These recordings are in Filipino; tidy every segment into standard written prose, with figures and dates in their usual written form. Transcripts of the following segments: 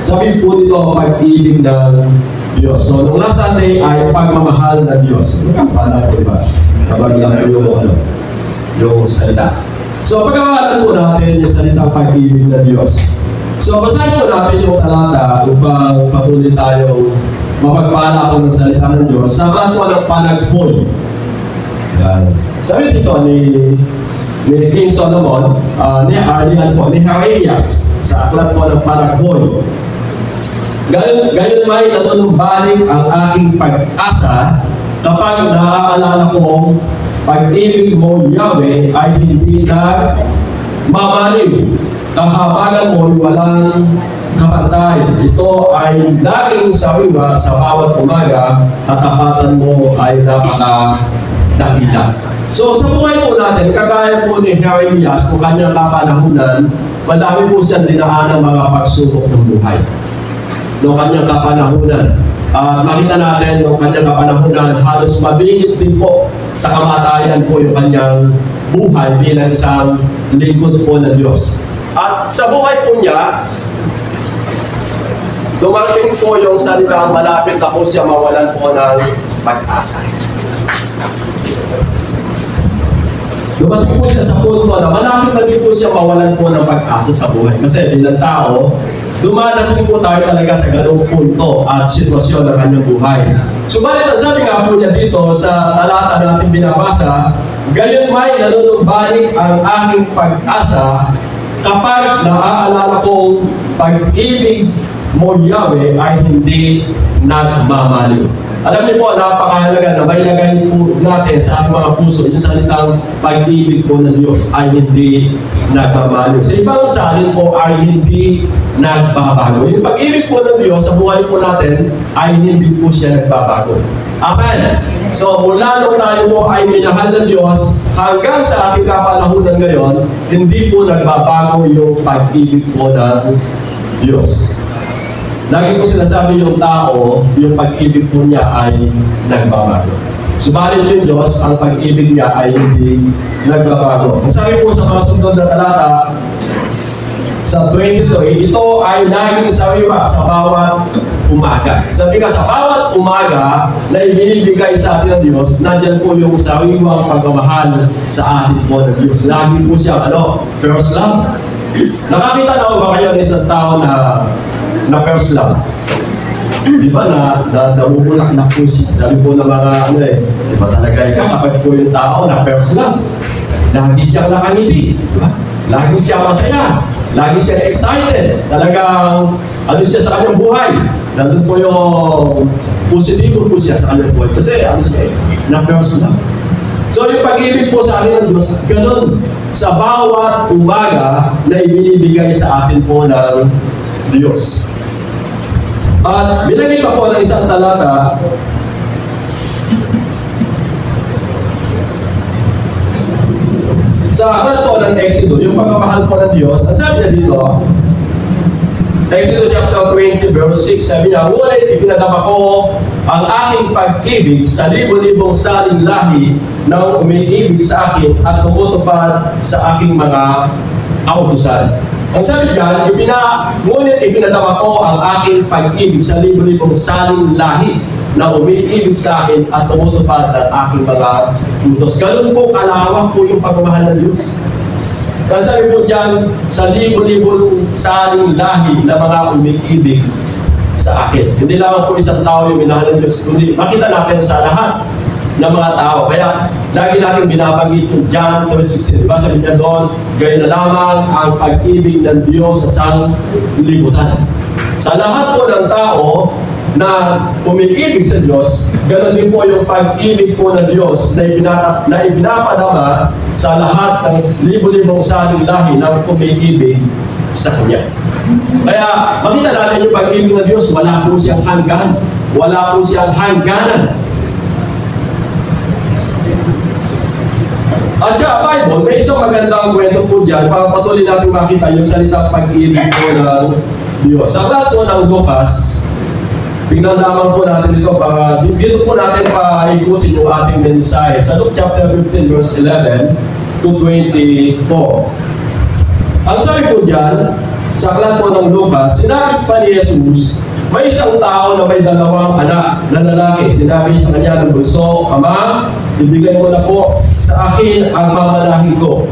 Sabi po dito, pag-ibig ng Diyos. So, nung last Sunday ay pagmamahal ng Diyos. Magkampala po, diba? Kapag lang po yung salita. So, pagkakalan po natin yung salitang pag-ibig ng Diyos. So, basahin po natin yung talata upang patuloy tayong mapagpala po ng salita ng Diyos sa aklat po ng panagpoy. Yan. Sabi dito ni King Solomon, ni Harias, sa aklat po ng panagpoy. Gayon may natunumbalik ang aking pag-asa kapag naaalala kong pag-ibig mo, Yahweh, ay hindi na mamaliw. Kahabagan mo walang kapantay. Ito ay laging sariwa sa bawat umaga at tapatan mo ay napakadakila. So sa buhay po natin, kagaya po ni Harias, kung kanyang kapanahunan, madami po siyang dinaan ng mga pagsubok ng buhay. No kanyang kapanahunan. Makita natin no kanyang kapanahunan, halos mabingit din po sa kamatayan po yung kanyang buhay bilang isang lingkod po ng Diyos. At sa buhay po niya, dumating po yung salitang malapit na po siya mawalan po ng pag-asa. Dumating po siya sa punto na malapit na din po siya mawalan po ng pag-asa sa buhay. Kasi bilang tao, dumadating po tayo talaga sa ganung punto at sitwasyon ng kanyang buhay. Subalit, sabi nga po niya dito sa talata natin binabasa, gayon may nanunumbalik ang aking pag-asa kapag naaalala kong pag-ibig mo, Yahweh, ay hindi nagmamaliw. Alam niyo po, napakahalaga na may lagay po natin sa ating mga puso yung salitang pag-ibig po ng Diyos ay hindi nagmamaliw. Sa ibang salin po ay hindi nagbabago. Yung pag-ibig po ng Diyos sa buhay po natin ay hindi po siya nagbabago. Amen! So mula nung tayo po ay minahal ng Diyos hanggang sa ating kapanahunan ngayon, hindi po nagbabago yung pag-ibig po ng Diyos. Lagi po sinasabi yung tao, yung pag-ibig po niya ay nagbabago. Subalit yung Diyos, ang pag-ibig niya ay hindi nagbabago. Ang sabi po sa mga sunod na talata, sa 22, ito ay naging sariwa sa bawat umaga. Sabi ka, sa bawat umaga na ibinibigay sa atin ng Diyos, nandyan po yung sariwang pagmamahal sa atin po ng Diyos. Lagi po siya, first love. Nakakita na ba kayo ng isang tao na first love? Di ba namumulak na po siya? Sabi po ng mga di ba talaga kapag po yung tao na first love, lagi siyang nakangiti, di ba? Lagi siyang masaya, lagi siyang excited, talagang siya sa kanyang buhay. Nandun po yung positibo po siya sa kanyang buhay. Kasi siya na first love. So yung pag-ibig po sa atin ng Diyos, ganun sa bawat umaga na ibinibigay sa atin po ng Diyos. At binagay pa po ng isang talata sa aklat po ng Exodo, yung pagmamahal po ng Diyos. Ang sabi niya dito, Exodo chapter 20 verse 6, sabi niya, ngunit ipinadama ko ang aking pag-ibig sa libo-libong saling lahi na umiibig sa akin at tumutupad sa aking mga kautusan. Ang sabi diyan, ngunit ipinadama ko ang aking pag-ibig sa libo-libong saling lahi na umiibig sa akin at tumutupad ng aking mga utos. Ganun po kalawak po yung pagmamahal ng Diyos. Kasi sabi po diyan, sa libo-libong saling lahi na mga umiibig sa akin. Hindi lamang po isang tao yung minahal ng Diyos, kundi makita natin sa lahat ng mga tao. Kaya lagi natin binabanggit yung John 3:16. Diba sabi niya doon, gayon na lamang ang pag-ibig ng Diyos sa sanglibutan. Sa lahat po ng tao na umiibig sa Diyos, ganoon din po yung pag-ibig po ng Diyos na ipinapadama sa lahat ng libo-libong saling lahi na umiibig sa Kanya. Kaya makita natin yung pag-ibig ng Diyos, wala po siyang hanggan. Wala po siyang hangganan. At sa Bible, may isang magandang kwento po dyan para patuloy natin makita yung salitang pag-ibig po ng Diyos. Sa aklat po ng Lucas, tingnan naman po natin ito para dito po natin paikutin yung ating mensahe. Sa Luke chapter 15 verse 11 to 24. Ang sabi po dyan, sa aklat po ng Lucas, sinabi pa ni Jesus, may isang tao na may dalawang anak na lalaki. Sinabi sa kanya ng bunso, Ama, ibigay mo na po sa akin ang mamalahin ko.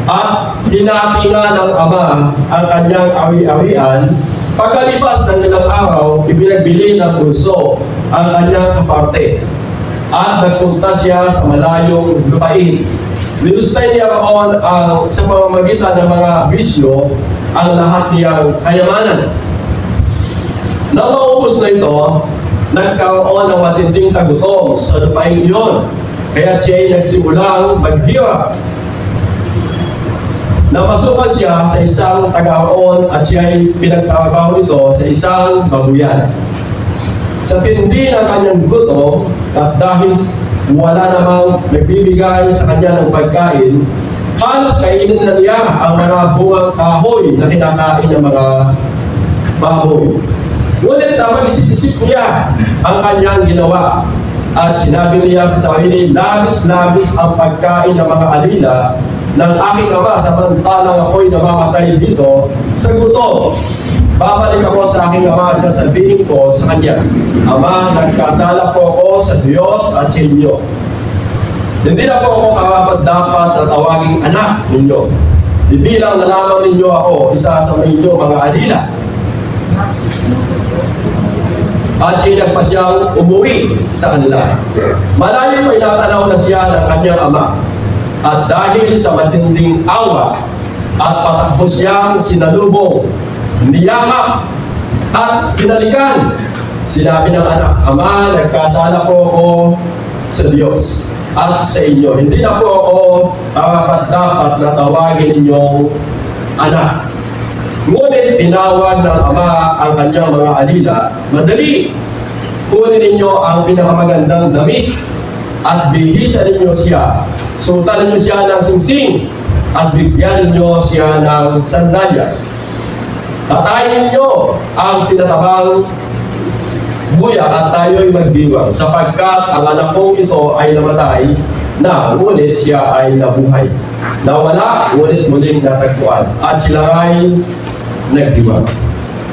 At hinati na ng ama ang kanyang awi-awian. Pagkalipas ng ilang araw, ibinagbili ng bunso ang kanyang kaparte. At nagpunta siya sa malayong lupain. Nilustay niya roon sa pamamagitan ng mga bisyo ang lahat niyang kayamanan. Nang maubos na ito, nagkaroon ng matinding tagutom sa lupain iyon. Kaya siya'y nagsimulang maghirap. Napasukan siya sa isang taga-roon at siya'y pinagtrabaho nito sa isang babuyan. Sa tindi ng kanyang gutom at dahil wala namang nagbibigay sa kanya ng pagkain, halos kainin na niya ang mga bungang kahoy na kinakain ng mga baboy. Ngunit na mag-isip-isip niya ang kanyang ginawa at sinabi niya sa sarili, labis-labis ang pagkain ng mga alila ng aking ama samantalang ako'y namamatay dito sa gutom. Babalik ako sa aking ama at sasabihin ko sa kanya, Ama, nagkasala po ako sa Diyos at sa inyo. Hindi na po ako karapat-dapat na tawaging anak ninyo. Ibilang na lamang ninyo ako, isa sa inyo mga alila. At sinagpa siyang umuwi sa kanila. Malayo ay natanaw na siya ng kanyang ama. At dahil sa matinding awa at patakbo siyang sinalubong, niyakap at kinalikan, sinabi ng anak, Ama, nagkasala po ako sa Diyos at sa inyo. Hindi na po ako karapat-dapat na tawagin ninyong anak. Ngunit tinawag ng ama ang kanyang mga alila, Madali, kunin ninyo ang pinakamagandang damit at bihisan ninyo siya. Suotan ninyo siya ng singsing at bigyan ninyo siya ng sandalyas. Tatayin ninyo ang pinatabang buya at tayo'y magdiwang, sapagkat ang anak kong ito ay namatay na, ngunit siya ay nabuhay. Nawala, ngunit muling natagpuan. At sila ay nagdiwang.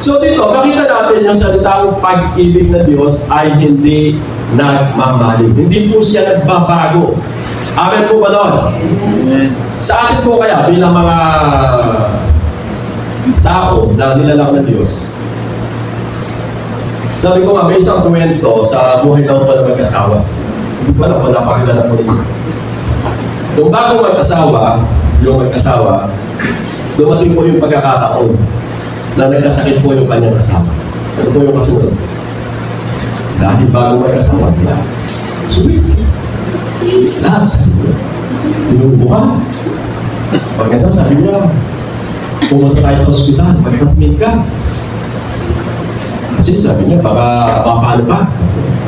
So dito, makita natin yung salitang pag-ibig na Diyos ay hindi nagmamaling. Hindi po siya nagbabago. Amen po ba doon? Sa atin po kaya, bilang mga tao na nilalang ng Diyos, sabi ko nga, may isang kwento sa buhay daw po na mag-asawa. Hindi ko alam kung napakilala po rin. Kung bago mag-asawa, dumating po yung pagkakataon na nagkasakit po yung kanyang asawa. Ano po yung kasunod? Dahil bago mag-asawa, diba? Sulit. Lahat, sabi niya. Tinubukan. Pagkata, sabi niya, pumunta tayo sa ospital, mag-admit ka. Kasi sabi niya, baka paano pa?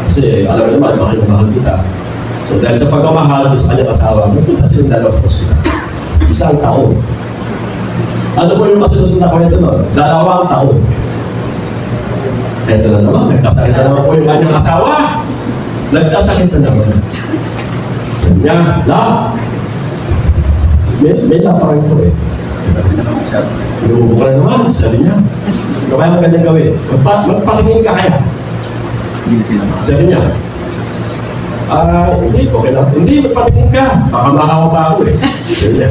Kasi alam naman, mahal kita. So dahil sa pagmamahal sa kanyang asawa, nagpunta silang dalawa sa ospital. Isang taon. Ano po yung masunod na kwento nun? 2 taon. Ito na naman, nagkasakit na naman po yung kanyang asawa. Nagkasakit na naman. Sabi niya, may laparan po eh. Inuubo ka na naman, sabi niya. Kaya magandang gawin. Magpatingin ka kaya. Sabi niya, hindi, okay lang. Hindi, magpatingin ka. Baka makawa pa ako eh. Sabi niya.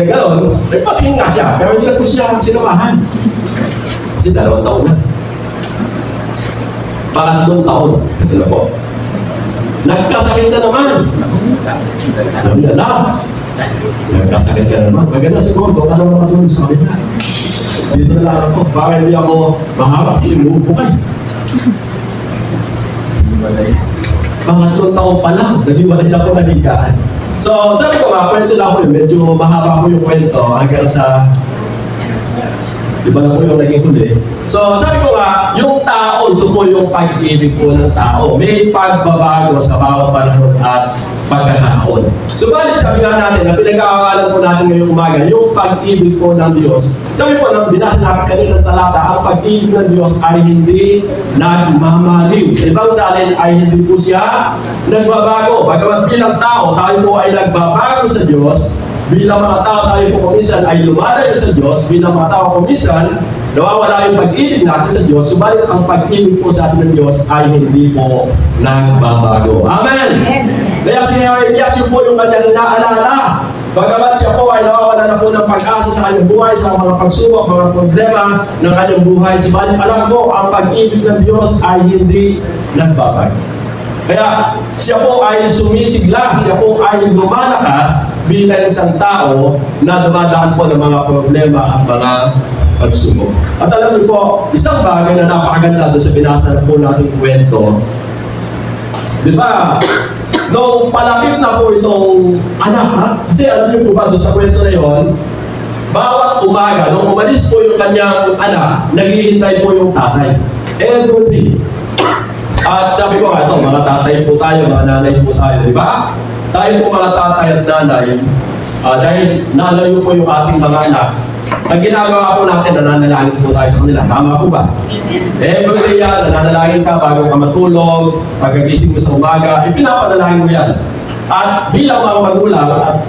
Gano'n, nagpatingin nga siya. Pero hindi na po siya sinamahan. Kasi 2 taon na. 3 taon. Ito na po. Nagkasakit na naman. Sabi niya, nagkasakit ka naman. Maganda siguro, doon ka naman makatulog sa kanila. Dito na lang ako. Baka hindi ako mahawak kasi inuupo kayo. 3 taon pa lang, naliwalay na ako naligaan. So, sabi ko nga, kwento lang ko yun. Medyo mahaba ko yung kwento hanggang sa iba na po yung naging huli. So, sabi ko nga, yung tao, ito po yung pag-ibig po ng tao. May pagbabago sa bawat panahon at pagkakataon. Subalit, sabi nga natin, na pinag-aaralan po natin ngayong umaga, yung pag-ibig po ng Diyos. Sabi po, binasa natin kanina ng talata, ang pag-ibig ng Diyos ay hindi nagmamaliw. Sa ibang salin ay hindi po siya nagbabago. Bagamat bilang tao, tayo po ay nagbabago sa Diyos, bilang mga tao tayo po kuminsan ay lumalayo sa Diyos, bilang mga tao kuminsan, nawawala yung pag-ibig natin sa Diyos, subalit ang pag-ibig po sa atin ng Diyos ay hindi po nagbabago. Amen! Kaya si Nehemias yun po yung kanyang inaalala. Bagamat siya po ay nawawala na po ng pag-asa sa kanyang buhay, sa mga pagsubok, mga problema ng kanyang buhay, subalit alam mo, ang pag-ibig ng Diyos ay hindi nagbabago. Kaya siya po ay sumisigla, siya po ay lumalakas bilang isang tao na dumadaan po ng mga problema at mga pagsubok. At alam niyo po, isang bagay na napakaganda doon sa binasa na po natin kwento, di ba? Nung palapit na po itong anak, kasi alam niyo po ba doon sa kwento na yon, bawat umaga, nung umalis po yung kanyang anak, naghihintay po yung tatay. Every day. At sabi ko nga ito, mga tatay po tayo, mga nanay po tayo, di ba? Tayo po mga tatay at nanay, dahil nalayo po yung ating mga anak, ang ginagawa po natin, nananalangin po tayo sa kanila. Tama po ba? Every day yan, nananalangin ka bago ka matulog, pagkagising mo sa umaga, ipinapanalangin mo yan. At bilang mga magulang at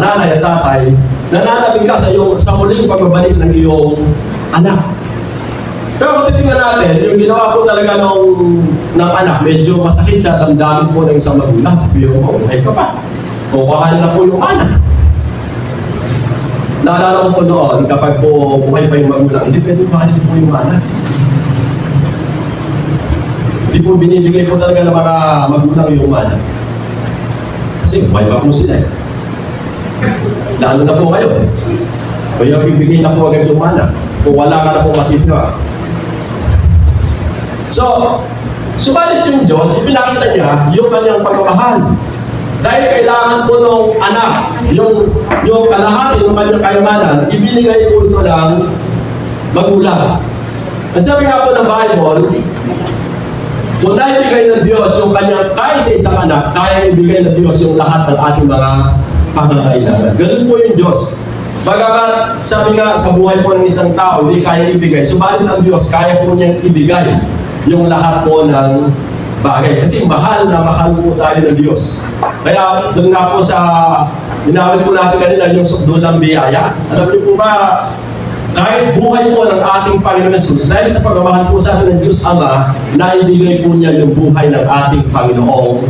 nanay at tatay, nananabing ka sa muling pagbabalik ng iyong anak. Pero kung titingnan natin, yung ginawa po talaga ng anak, medyo masakit sa damdamin po ng isang magulang. Pero mabuhay ka pa. Kukuhanin na po yung anak. Naalala ko po noon, kapag po buhay pa yung magulang, hindi pwede kuhanin po yung anak. Hindi po binibigay po talaga ng mga magulang yung anak. Kasi buhay pa po sila eh. Lalo na po kayo. Kaya bibigay na po agad yung anak. Kung wala ka na po matitira. So, subalit yung Diyos, ipinakita niya yung kanyang pagmamahal. Dahil kailangan po ng anak, yung kalahati ng kanyang kayamanan, ibinigay po ito ng magulang. Kasi sabi nga po ng Bible, kung naibigay ng Diyos yung kanyang kaya sa isang anak, kaya ibigay ng Diyos yung lahat ng ating mga pangangailangan. Ganun po yung Diyos. Bagamat sabi nga sa buhay po ng isang tao, hindi kaya ibigay. Subalit ang Diyos, kaya po niyang ibigay yung lahat po ng bagay. Kasi mahal na mahal po tayo ng Diyos. Kaya doon nga po sa, ginawin po natin kanina yung sukdulang biyaya. Alam niyo po ba, kahit buhay po ng ating Panginoon Jesus, dahil sa pagmamahal po sa atin ng Diyos Ama, naibigay po niya yung buhay ng ating Panginoong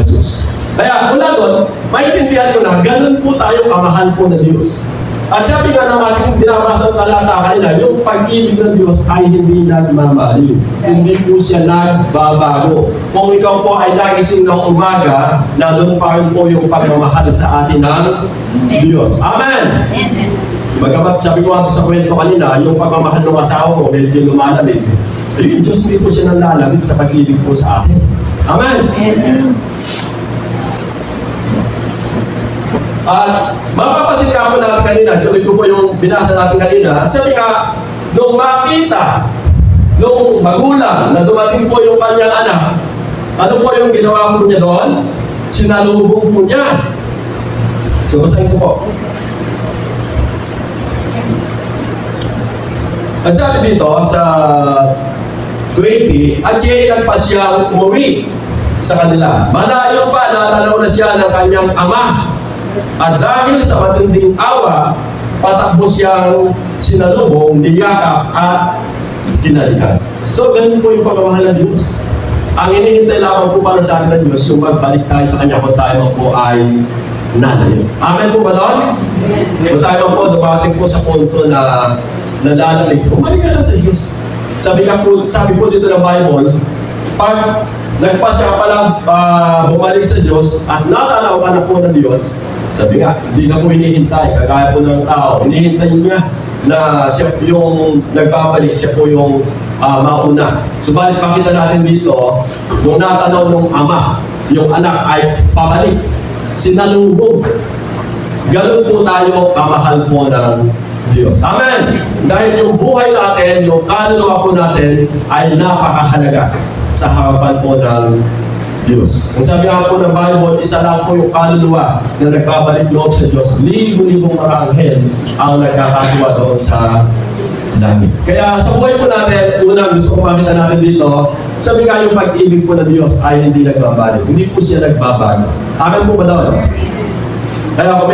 Jesus. Kaya mula doon, maintindihan ko na, ganun po tayo kamahal po ng Diyos. At sabi nga ng ating binabasa ng talata kanina, yung pag-ibig ng Diyos ay hindi nagmamaliw. Hindi po siya nagbabago. Kung ikaw po ay nagising ng umaga, nandun pa rin po yung pagmamahal sa atin ng Diyos. Amen! Bagamat sabi ko sa kwento kanina, yung pagmamahal ng asawa ko, medyo lumalamig. Ayun, Diyos hindi po siya nalalamig sa pag-ibig po sa atin. Amen! At mapapasin nga po natin kanina, tuloy ko po yung binasa natin kanina, sabi nga, nung makita, nung magulang na dumating po yung kanyang anak, ano po yung ginawa po niya doon? Sinalubong po niya. So, basahin ko po. Ang sabi dito sa 20, at siya nagpa siyang umuwi sa kanila. Malayo pa, natanaw na siya ng kanyang ama. At dahil sa matinding awa, patakbo siyang sinalubong, niyakap at kinalikan. So, ganun po yung pagmamahal ng Diyos. Ang inihintay lamang po pala sa atin ng Diyos, yung magbalik tayo sa Kanya kung tayo po ay nalayo. Amen po ba doon? Kung tayo po dumating po sa punto na nalalamig, bumalik ka lang sa Diyos. Sabi po dito ng Bible, pag nagpasya ka pala bumalik sa Diyos at natanaw ka na po ng Diyos, sabi nga, hindi ka po hinihintay, kagaya po ng tao. Hinihintay niya na siya yung nagbabalik, siya po yung mauna. Subalit pakita natin dito, nung natanaw ng ama, yung anak ay pabalik, sinalubong. Ganun po tayo kamahal po ng Diyos. Amen! Dahil yung buhay natin, yung kaluluwa po natin, ay napakahalaga sa harapan po ng Diyos. Ang sabi nga po ng Bible, isa lang po yung kaluluwa na nagbabalik loob sa Diyos. Libo-libong mga anghel ang nagkakatuwa doon sa langit. Kaya sa buhay po natin, unang gusto ko makita natin dito, sabi nga yung pag-ibig po ng Diyos ay hindi nagbabalik. Hindi po siya nagbabago. Amen po ba doon? Kaya kung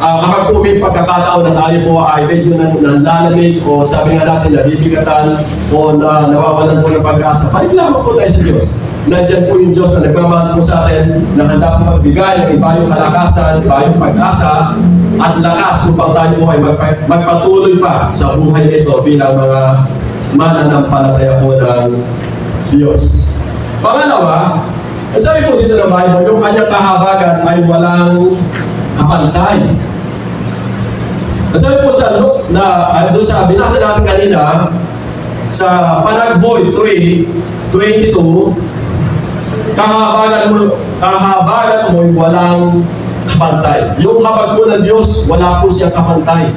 kapag po may pagkakataon na tayo po ay medyo nanlalamig o sabi nga natin nabibigatan o nawawalan po ng pag-asa, panilaman po tayo sa Diyos. Nandiyan po yung Diyos na nagmamahal po sa atin, na handa po magbigay ng iba yung kalakasan, iba yung pag-asa, at lakas upang tayo po ay magpatuloy pa sa buhay nito bilang mga mananampalataya po ng Diyos. Pangalawa, sabi po dito ng Bible, yung kanyang kahabagan ay walang kapantay. Sabi po sa Luke doon sa binasa natin kanina, sa Panagboy 3:22, kahabagan mo ay walang kapantay. Yung habag po ng Diyos, wala po siyang kapantay.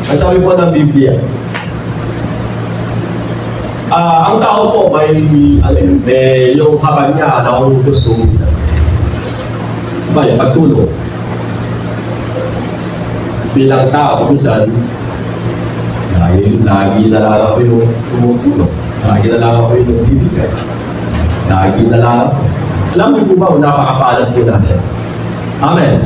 Ang sabi po ng Biblia. Ang tao po may yung habag niya nauubos kung isa. Ba, yung pagtulog. Bilang tao, minsan, lagi na lang ako yung tumutulog. Lagi na lang ako yung bibigay. Lagi na lang ako. Alam mo po ba, napakapalad po natin. Amen.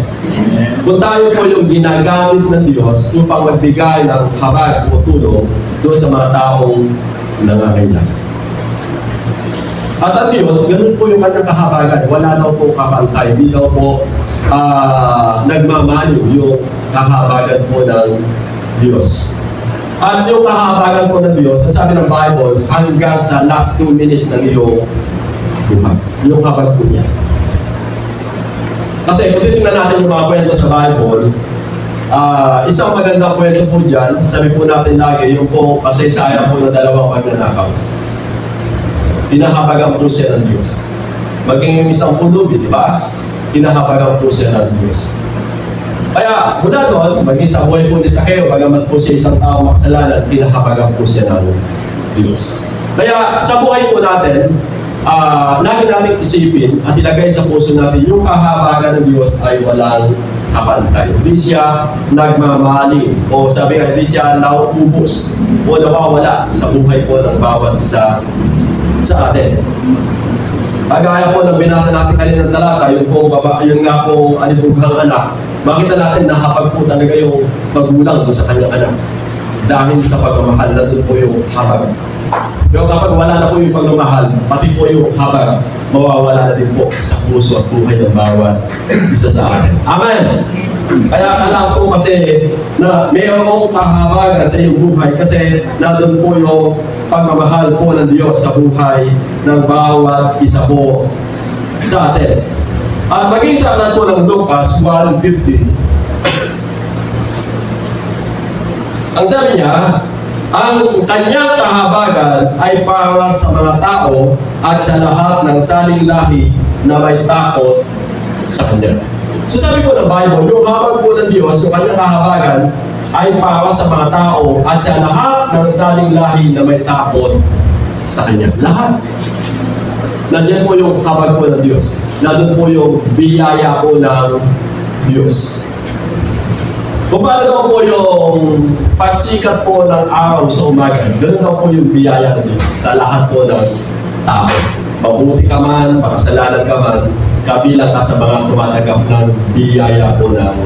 Kung tayo po yung ginagamit ng Diyos upang magbigay ng habag o tulong doon sa mga taong nangangailangan. At ang Diyos, ganun po yung kanyang kahabagan. Wala daw po kapantay. Hindi daw po nagmamaliw yung kahabagan po ng Diyos. At yung kahabagan po ng Diyos, sabi ng Bible, hanggang sa last 2 minutes ng iyong buhay. Yung habag po niya. Kasi kung titignan natin yung mga kwento sa Bible, isang magandang kwento po dyan, sabi po natin lagi, yung po kasaysayan po ng dalawang magnanakaw. Tinahabagan po siya ng Diyos. Maging yung isang pulubi, di ba? Tinahabagan po siya ng Diyos. Kaya, mula doon, maging sa buhay po ni Sakeo, bagamat po siya isang tao makasalanan, tinahabagan po siya ng Diyos. Kaya, sa buhay po natin, lagi natin isipin at ilagay sa puso natin yung kahabagan ng Diyos ay walang kapantay. Hindi siya nagmamali o sabi nga, hindi siya nauubos o nawawala sa buhay po ng bawat isa sa atin. Kagaya po ng binasa natin kanina ng talata, yung nga pong alibughang anak, makita natin na habag po talaga yung magulang doon sa kanyang anak. Dahil sa pagmamahal na doon po yung habag. Pero kapag wala na po yung pagmamahal, pati po yung habag, mawawala na din po sa puso at buhay ng bawat isa sa atin. Amen! Kaya alam po kasi na mayroong kahabagan sa iyong buhay kasi nandun po yung pagmamahal po ng Diyos sa buhay ng bawat isa po sa atin. At maging sa atin po ng Lucas 1:50, ang sabi niya, ang kanyang kahabagan ay para sa mga tao at sa lahat ng saling lahi na may takot sa kanya. So sabi po ng Bible, yung habag po ng Diyos, yung kanyang kahabagan ay para sa mga tao at sa lahat ng saling lahi na may takot sa kanya. Lahat. Nandiyan po yung habag po ng Diyos. Nandun po yung biyaya po ng Diyos. Kung paano daw po yung pagsikat po ng araw sa umaga, ganoon daw po yung biyaya ng Diyos sa lahat po ng tao. Mabuti ka man, pakasalanan ka man, kabilang ka sa mga tumatanggap ng biyaya po ng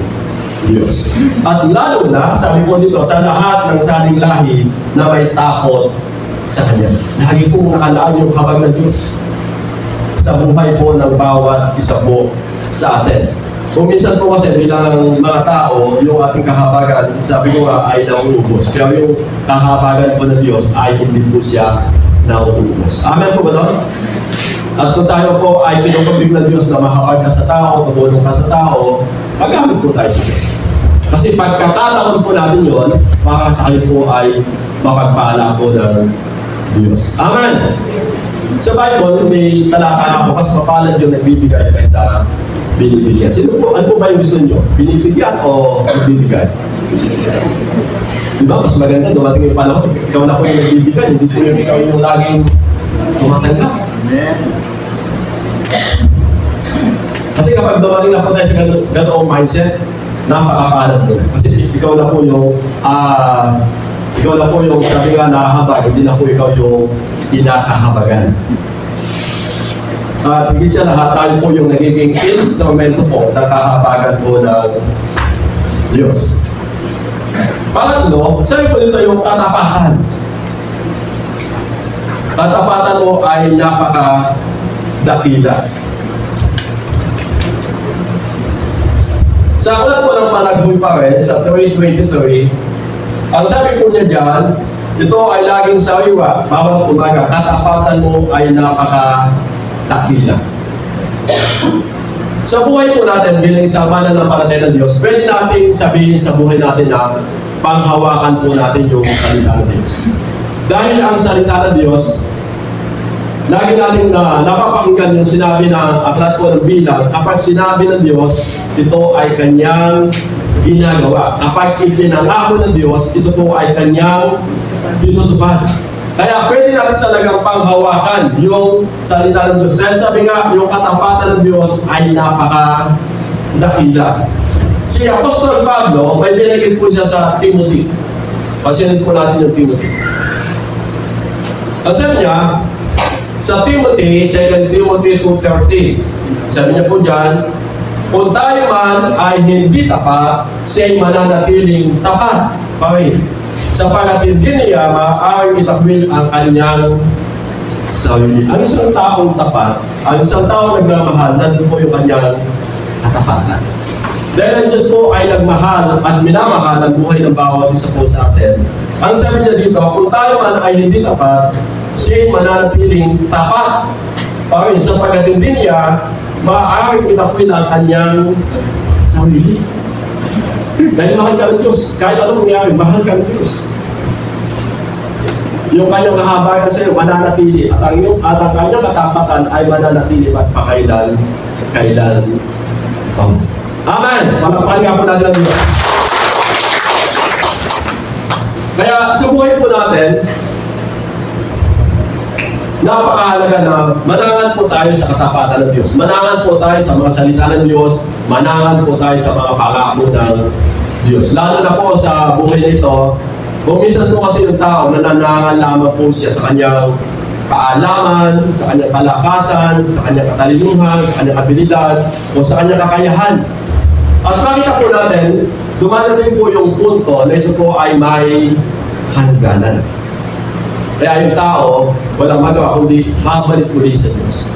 Diyos. At lalo na, sabi po dito, sa lahat ng saling lahi na may takot sa Kanya. Lagi pong nakalaan yung habag ng Diyos sa buhay po ng bawat isa po sa atin. Kung minsan po kasi bilang mga tao, yung ating kahabagan, sabi ko nga, ay nauubos. Pero yung kahabagan po ng Diyos ay hindi po siya nauubos. Amen po ba doon? At kung tayo po ay pinupabig ng Diyos na mahabag ka sa tao, tumulong ka sa tao, magamit po tayo sa Diyos. Kasi pagkataon po natin yun, para tayo po ay mapagpala po ng Diyos. Amen! Sa Bible, may talata ako, mas mapalad yung nagbibigay kaysa binibigyan. Sino po, ano po ba yung gusto nyo? Binibigyan o nagbibigay? Diba? Mas maganda, dumating yung panahon, ikaw na po yung nagbibigay, hindi po yung ikaw yung laging tumatanggap. Kasi kapag dumating na po tayo sa ganoong mindset, napakapalad po. Kasi ikaw na po yung sabi nga nakahabag, hindi na po ikaw yung inakahabagan. At higit sa lahat, tayo po yung nagiging instrumento po ng kahabagan po ng Diyos. Pangatlo, sabi po dito yung katapatan. Katapatan mo ay napakadakila. Sa aklat po ng Panaghoy pa rin, sa 3:23, ang sabi po niya dyan, ito ay laging sawiwa, bawat umaga, katapatan mo ay napakadakila. Sa buhay po natin, bilang isang mananampalataya ng Diyos, pwede natin sabihin sa buhay natin na panghawakan po natin yung salita ng Diyos. Dahil ang salita ng Diyos, lagi natin napapakinggan yung sinabi ng aklat po ng Bilang, kapag sinabi ng Diyos, ito ay kanyang ginagawa. Kapag ipinangako ng Diyos, ito po ay kanyang tinutupad. Kaya pwede natin talagang panghawakan yung salita ng Diyos. Dahil sabi nga, yung katapatan ng Diyos ay napakadakila. Si Apostol Pablo, may binigay po siya sa Timothy. Pansinin po natin yung Timothy. Kasi niya, sa Timothy, 2 Timothy 2:13, sabi niya po dyan, kung tayo man ay hindi tapat, siya'y mananatiling tapat pa rin. Sapagat hindi niya maaaring itakwil ang kanyang sarili. Ang isang taong tapat, ang isang taong nagmamahal, nandun po yung kanyang katapatan. Dahil ang Diyos po ay nagmahal at minamahal ang buhay ng bawat isa po sa atin. Ang sabi niya dito, kung tayo man ay hindi tapat, siya'y mananatiling tapat pa rin. Sapagat hindi niya maaaring itakwil ang kanyang sarili. Dahil mahal ka ng Diyos. Kahit anong mangyari, mahal ka ng Diyos. Yung kanyang nahabayan sa iyo, mananatili. At ang kanyang katapatan ay mananatili at pakailan. Amen! Palakpakan nga po natin ang Diyos. Kaya sa buhay po natin, napakahalaga na manangan po tayo sa katapatan ng Diyos. Manangan po tayo sa mga salita ng Diyos. Manangan po tayo sa mga pangako ng Diyos. Lalo na po sa buhay nito, kung minsan po kasi yung tao, nananangan lamang po siya sa kanyang kaalaman, sa kanyang kalakasan, sa kanyang katalinuhan, sa kanyang abilidad, o sa kanyang kakayahan. At makita po natin, dumadating po yung punto na ito po ay may hangganan. Kaya yung tao, walang magawa kundi babalik muli sa Diyos.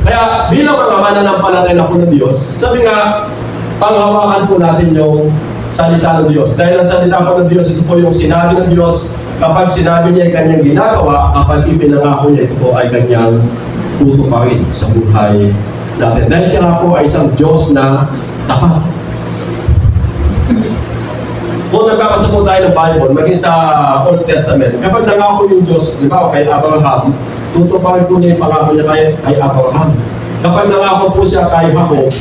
Kaya bilang mga mananampalataya po ng Diyos, sabi nga, panghawakan po natin yung salita ng Diyos. Dahil ang salita po ng Diyos, ito po yung sinabi ng Diyos. Kapag sinabi niya ay kanyang ginagawa, kapag ipinangako niya, ito po ay kanyang tutuparin sa buhay natin. Dahil siya po ay isang Diyos na tapat. Kung nagkakasa po tayo ng Bible, maging sa Old Testament, kapag nangako yung Diyos, di ba, kay Abraham, tutuparin po niya yung pangako niya kay Abraham. Kapag nangako po siya kay Jacob,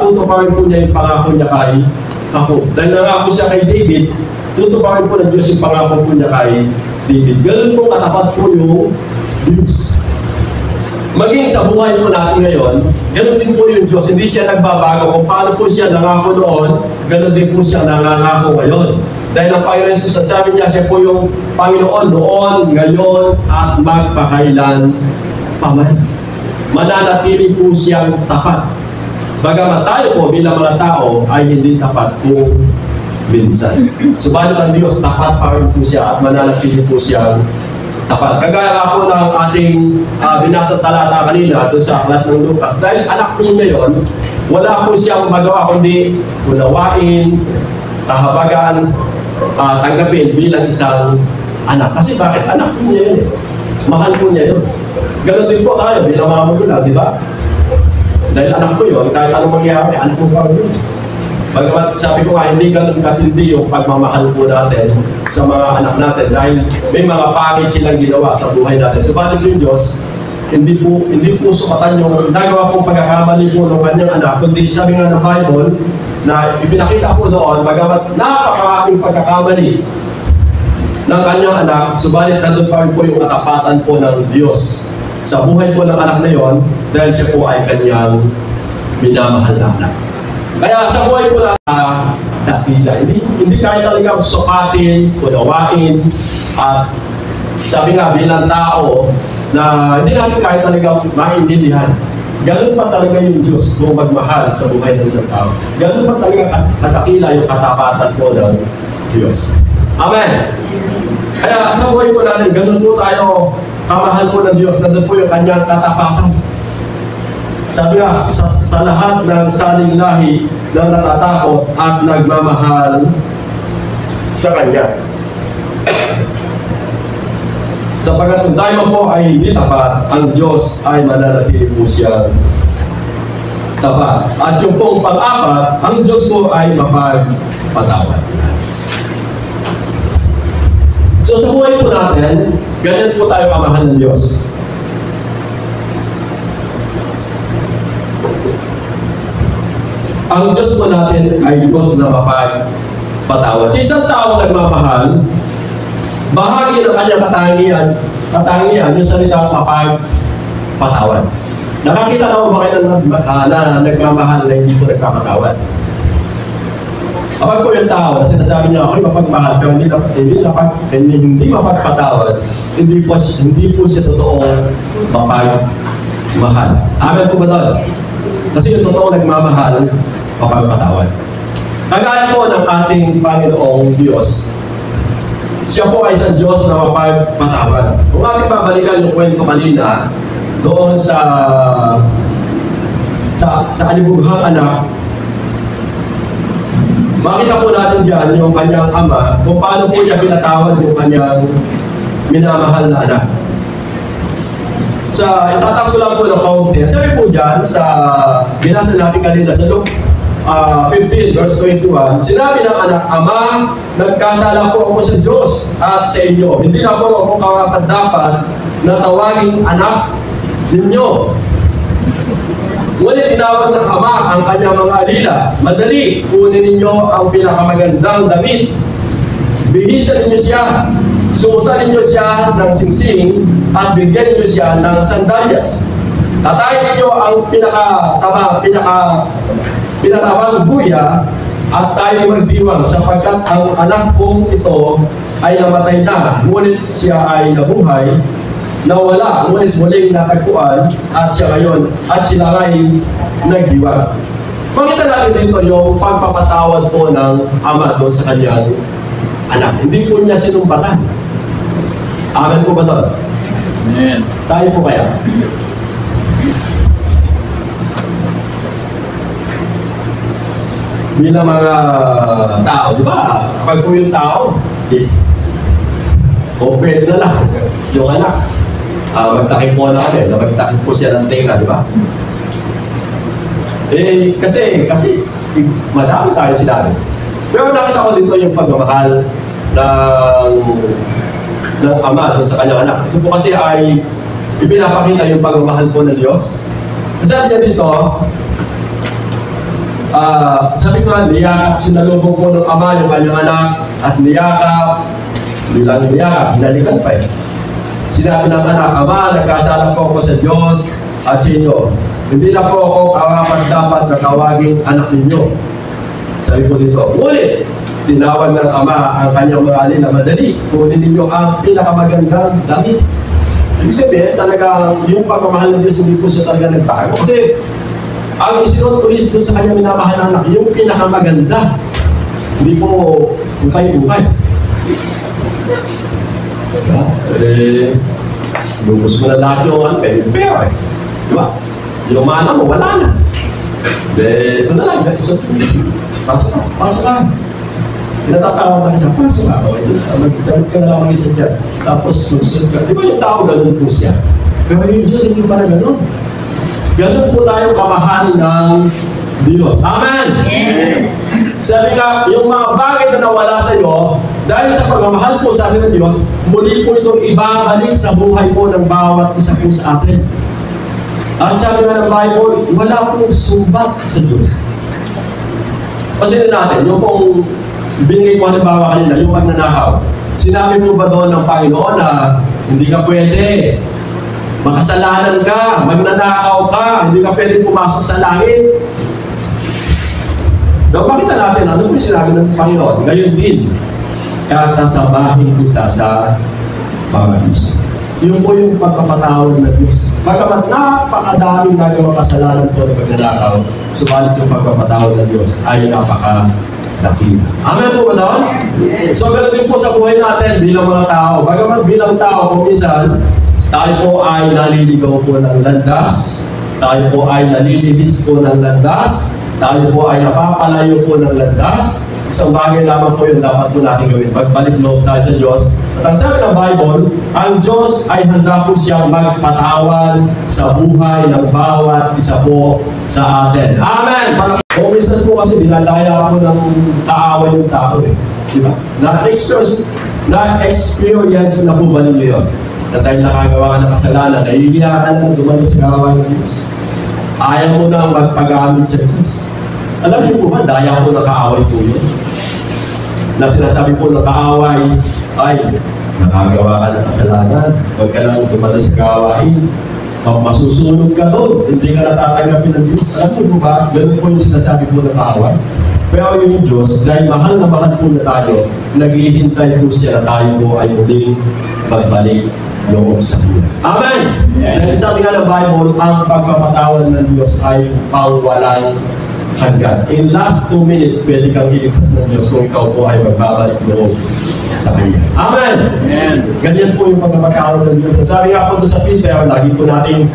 tutuparin po niya yung pangako niya kay Jacob. Dahil nangako siya kay David, tutuparin po ng Diyos yung pangako po niya kay David. Ganun po katapat po yung Diyos. Maging sa buhay po natin ngayon, ganun din po yung Diyos. Hindi siya nagbabago. Kung paano po siya nangako noon, ganun din po siya nangangako ngayon. Dahil ang Panginoon Jesus, sabi niya, siya po yung Panginoon noon, ngayon, at magpakailan paman. Mananatili po siyang tapat. Bagamat tayo po bilang mga tao ay hindi tapat kung minsan. Subalit ang Diyos, tapat pa rin po siya at mananatili po siyang tapat. Kagaya po ng ating binasa talata kanina doon sa aklat ng Lucas. Dahil anak niya ngayon, wala po siyang magawa kundi unawain, kahabagan, tanggapin bilang isang anak. Kasi bakit? Anak po niya yun eh. Mahal po niya yun. Ganon din po tayo bilang mga magulang, di ba? Dahil anak ko yun, kahit anong mangyari, anak ko pa yun. Bagamat sabi ko nga, hindi ganun katindi yung pagmamahal po natin sa mga anak natin dahil may mga pangit silang ginawa sa buhay natin. Subalit yung Diyos, hindi po sukatan yung nagawa pong pagkakamali po ng kanyang anak, kundi sabi nga ng Bible na ipinakita po doon, bagamat napakaraming pagkakamali ng kanyang anak, subalit nandun pa rin po yung katapatan po ng Diyos sa buhay po ng anak na yon dahil siya po ay kanyang minamahal na anak. Kaya sa buhay po na dakila, hindi kaya talaga sukatin, unawain, at sabi nga bilang tao, na hindi natin kahit talaga maintindihan. Ganun pa talaga yung Diyos kung magmahal sa buhay ng isang tao. Ganun pa talaga katakila yung katapatan po ng Diyos. Amen! Kaya sa buhay po natin, ganun po tayo kamahal po ng Diyos. Nandun po yung kanyang katapatan. Sabi nga, sa lahat ng saling lahi na natatakot at nagmamahal sa Kanya. Sapagkat kung tayo po ay hindi tapat, ang Diyos ay mananatili po siya tapat. At yung pong pang-apat, ang Diyos po ay mapagpatawad. So sa buhay po natin, ganyan po tayo kamahal ng Diyos. Ang Diyos po natin ay Diyos na mapagpatawad. Sa isang tao nagmamahal, bahagi ng kanyang katangian yung salita mapagpatawad. Nakakita na ba kayo na nagmamahal na hindi po nagpapatawad? Kapag po yung tao na sinasabi niya, ako'y mapagmahal, pero hindi mapagpatawad, hindi po siya totoong mapagmahal. Amen po ba doon? Kasi yung totoong nagmamahal, mapagpatawad. Kagaya po ng ating Panginoong Diyos, siya po ay isang Diyos na mapagpatawad. Kung ating babalikan yung kwento kanina, doon sa kalibughang anak, makita po natin dyan yung kanyang ama, kung paano po niya pinatawad yung kanyang minamahal na anak. Itataas ko lang po ng kaunti. Sabi po dyan, binasa natin kanina sa Luke 15 verse 21, sinabi ng anak, Ama, nagkasala po ako sa Diyos at sa inyo. Hindi na po ako karapat-dapat na tawagin anak ninyo. Ngunit tinawag ng ama ang kanyang mga alila. Madali, kunin ninyo ang pinakamagandang damit. Bihisan ninyo siya. Suotan ninyo siya ng singsing at bigyan ninyo siya ng sandalyas. Tatayin ninyo ang pinatawang buya at tayo magdiwang sapagkat ang anak kong ito ay namatay na, ngunit siya ay nabuhay, nawala, ngunit muling natagpuan at siya ngayon at sila ay nagdiwang. Makita natin dito yung pagpapatawad po ng ama doon sa kanyang anak. Hindi po niya sinumpatan. Amen po ba doon? Amen. Tayo po kaya? Bilang mga tao, di ba? Kapag po yung tao, o pwede na lang yung anak. Magtakip po na kami, magtakip po siya ng tenga, di ba? Kasi madami tayo sinabi. Pero nakita ko dito yung pagmamahal ng ama sa kanyang anak. Ito po kasi ay ipinapakita yung pagmamahal po ng Diyos. Sabi niya dito, sabi nga, niyakap, sinalubong po ng ama yung kanyang anak at niyakap, bilang niyakap, hinalikan pa eh. Sinabi ng anak, Ama, nagkasala po ako sa Diyos at sa inyo. Hindi na po ako karapat-dapat na tawaging anak ninyo. Sabi po dito, ngunit, tinawag ng ama ang kanyang mga alin na madali, kunin ninyo ang pinakamagandang damit. Ibig sabihin, talaga yung pagmamahal ng Diyos, hindi po siya talaga nagtago. Kasi, ang isinod ko doon sa kanyang minamahal na anak, yung pinakamaganda. Hindi po ukay-ukay. Lubos mo na lahat yung pera eh. Diba? Yung mana mo, wala na. Ito na lang, pasok ka. Pinatatawa ka niya, pasok ka. Magdamit ka na lang mag-isa dyan. Tapos susunod ka. Di ba yung tao ganun po siya? Pero yung Diyos, hindi pa na ganun. Ganun po tayo kamahal ng Diyos. Amen! Yeah. Sabi nga, yung mga bagay na nawala sa iyo, dahil sa pagmamahal po sa atin ng Diyos, muli po itong ibabalik sa buhay po ng bawat isa po sa atin. At sabi nga ng Bible, wala pong sumbat sa Diyos. Kasi natin, yung pong binigay ko halimbawa kanina, yung pagnanakaw. Sinabi mo ba doon ng Panginoon na hindi ka pwede, makasalanan ka, magnanakaw ka, hindi ka pwede pumasok sa langit? Daw pakita natin, ano po yung sinabi ng Panginoon? Ngayon din, kakasabahin kita sa paraiso. Yun po yung pagpapatawad ng Diyos. Bagamat napakadaming nagawang kasalanan po ng pagnanakaw, subalit yung pagpapatawad ng Diyos ay napakadakila. Amen po ba doon? So, ganun din po sa buhay natin bilang mga tao. Bagamat bilang tao, kung minsan, tayo po ay naliligaw po ng landas, tayo po ay nalilihis po ng landas, tayo po ay napapalayo po ng landas. Isang bagay lamang po yung dapat po natin gawin. Magbalik loob tayo sa Diyos. At ang sabi ng Bible, ang Diyos ay handa po siyang magpatawad sa buhay ng bawat isa po sa atin. Amen! Kung minsan po kasi dinadaya po ng kaaway yung tao eh. Diba? Na-experience na po ba ninyo yun? Na dahil nakagawa ka ng kasalanan, nahihiya ka na dumalo sa kaaway ng Diyos. Ayaw mo na magpagamit sa Diyos. Alam niyo po ba, daya po ng kaaway po yun? Na sinasabi po ng kaaway, ay, nakagawa ka ng kasalanan, huwag ka lang dumalo sa kawain, masusunod ka doon, hindi ka natatanggapin ng Diyos. Alam niyo po ba, ganun po yung sinasabi po ng kaaway. Pero yung Diyos, dahil mahal na mahal po na tayo, naghihintay po siya na tayo po ay muling magbalik loob sa buhay. Amen! Dahil sabi nga ng Bible, ang pagpapatawad ng Diyos ay pangwalang hanggan. In last 2 minutes, pwede kang iligtas ng Diyos kung ikaw po ay magbabalik loob sa Kanya. Amen! Amen! Ganyan po yung pagpapatawad ng Diyos. Sabi nga po sa Peter, lagi po natin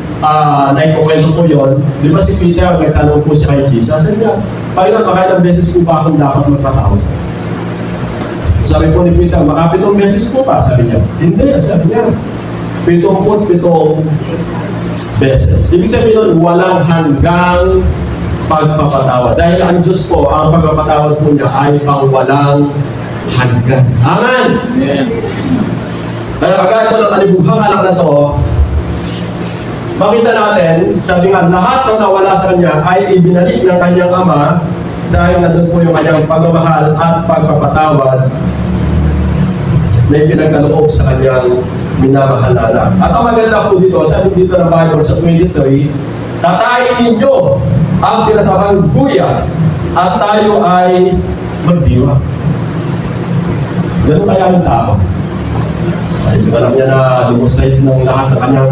naikukwento po yun. Di ba si Peter, nagtanong po siya kay Jesus, sabi niya, Panginoon, makailang beses po ba akong dapat magpatawad? Sabi po ni Peter, makapitong beses po pa, sabi niya. Hindi, sabi niya. 77 beses. Ibig sabihin nun, walang hanggang pagpapatawad. Dahil ang Diyos po, ang pagpapatawad po niya ay pang walang hanggan. Amen! Amen! Pero kagaya po ng kalibughang anak na to, makita natin, sabi nga, lahat ng nawala sa kanya ay ibinalik ng kanyang ama dahil na doon po yung kanyang pagmamahal at pagpapatawad na ipinagkaloob sa kanyang minamahal na anak. At ang maganda po dito, sabi dito ng Bible sa 23, tatayin ninyo ang tinatawag guya at tayo ay magdiwa. Ganun kaya ng tao. Ay, alam niya na demonstrate ng lahat ng kanyang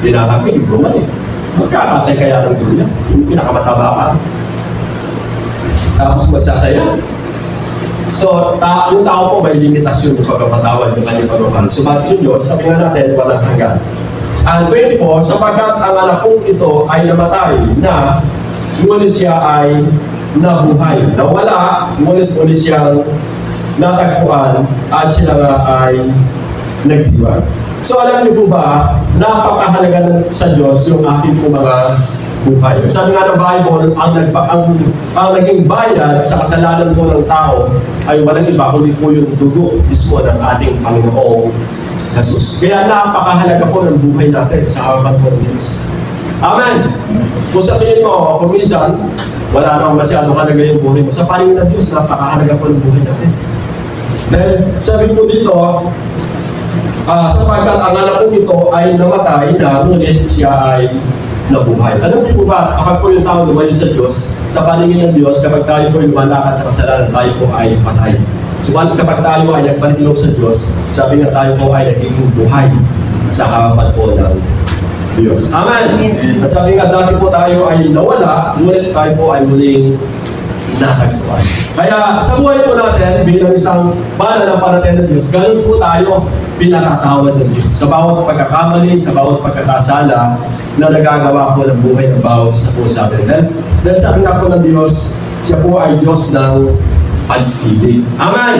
dinatapin, bumalik. Magkakatay kaya ng guya, yung pinakamataba pa. Tapos magsasaya. So, yung tao po may limitasyon ng pagpapatawad ng kanyang pagpapahal. Subalit yung Diyos, sabi nga natin, walang hanggan. Ang 24, sapagkat ang anak kong ito ay namatay na, ngunit siya ay nabuhay. Nawala, ngunit ulit siyang natagpuan at sila nga ay nagdiwag. So, alam niyo po ba, napakahalaga sa Diyos yung ating po mga buhay. Sabi nga ng Bible, ang naging bayad sa kasalanan po ng tao ay walang iba, kundi po yung dugo mismo ng ating Panginoong Jesus. Kaya napakahalaga po ng buhay natin sa harapan po ng Diyos. Amen! Kung sa tingin mo, kung minsan, wala namang masyadong halaga yung buhay mo. Sa paningin ng Diyos, napakahalaga po ng buhay natin. Dahil sabi po dito, sapagkat ang anak ko ito ay namatay na, ngunit siya ay nabuhay. Alam niyo po ba, kapag po yung tao lumayo sa Diyos, sa paningin ng Diyos, kapag tayo po lumalakad sa kasalanan, tayo po ay patay. Subalit kapag tayo ay nagbalik loob sa Diyos, sabi nga tayo po ay nagiging buhay sa harapan po ng Diyos. Amen! At sabi nga, dati po tayo ay nawala, ngunit tayo po ay muling natagpuan. Kaya sa buhay po natin, bilang isang bala ng paratay ng Diyos, ganun po tayo pinakatawad ng Diyos. Sa bawat pagkakamali, sa bawat pagkakasala na nagagawa po ng buhay ng bawat isa po sa atin. Dahil sabi nga po ng Diyos, siya po ay Diyos ng pag-ibig. Amen!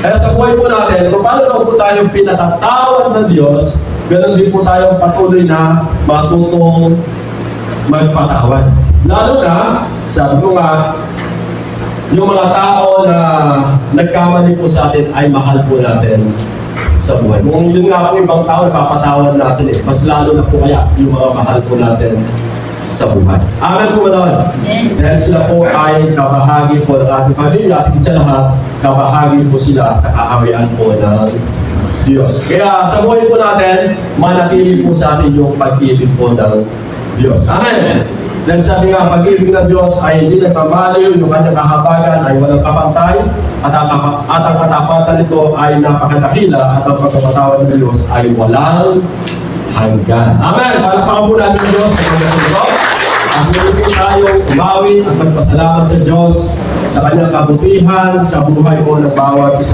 Kaya sa buhay po natin, kung paano na po tayong pinatatawad ng Diyos, ganun din po tayong patuloy na matutong magpatawad. Lalo na, sabi ko nga, yung mga tao na nagkamali po sa atin ay mahal po natin sa buhay. Kung yun nga po ibang tao, napapatawad natin eh. Mas lalo na po kaya yung mga mahal po natin sa buhay. Amen po ba naman? Dahil sila po ay kabahagi po ng ating pamilya at sa lahat, kabahagi po sila sa kahawian po ng Diyos. Kaya sa buhay po natin, manatili po sa atin yung pag-ibig po ng Diyos. Amen! Dahil sabi nga, pag-ibig ng Diyos ay hindi nagmamaliw, yung kanyang kahabagan ay walang kapantay, at ang katapatan nito ay napakadakila, at ang pagkapatawad ng Diyos ay walang hanggan. Amen! Palakpakan po natin ng Diyos sa kanyang ito. At meron po tayong umawi at magpasalamat sa Diyos sa kanyang kabutihan sa buhay mo ng bawat isa.